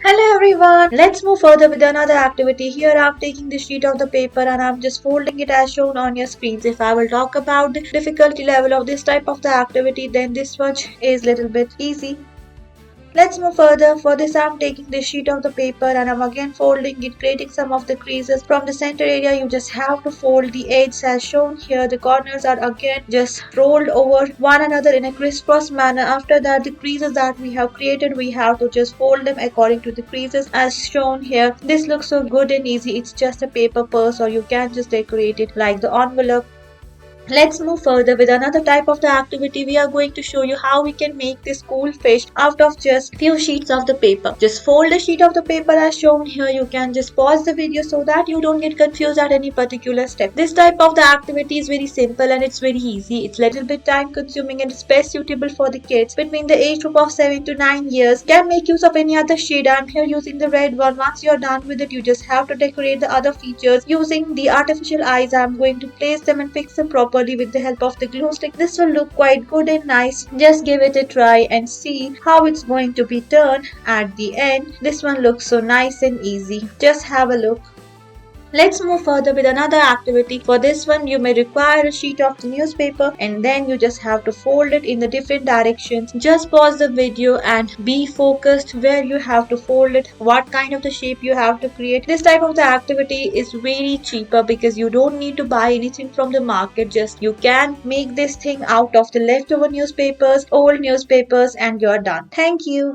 Hello everyone! Let's move further with another activity. Here I'm taking the sheet of the paper and I'm just folding it as shown on your screens. If I will talk about the difficulty level of this type of the activity, then this one is little bit easy. Let's move further. For this I'm taking the sheet of the paper and I'm again folding it, creating some of the creases. From the center area you just have to fold the edges as shown here. The corners are again just rolled over one another in a crisscross manner. After that, the creases that we have created, we have to just fold them according to the creases as shown here. This looks so good and easy. It's just a paper purse, or you can just decorate it like the envelope. Let's move further with another type of the activity. We are going to show you how we can make this cool fish out of just few sheets of the paper. Just fold a sheet of the paper as shown here. You can just pause the video so that you don't get confused at any particular step. This type of the activity is very simple and it's very easy. It's little bit time consuming and it's best suitable for the kids between the age group of 7 to 9 years. Can make use of any other shade. I'm here using the red one. Once you're done with it, you just have to decorate the other features using the artificial eyes. I'm going to place them and fix them properly with the help of the glue stick. This will look quite good and nice. Just give it a try and see how it's going to be turned at the end. This one looks so nice and easy. Just have a look. Let's move further with another activity. For this one, you may require a sheet of the newspaper and then you just have to fold it in the different directions. Just pause the video and be focused where you have to fold it, what kind of the shape you have to create. This type of the activity is very cheaper because you don't need to buy anything from the market. Just you can make this thing out of the leftover newspapers, old newspapers, and you're done. Thank you.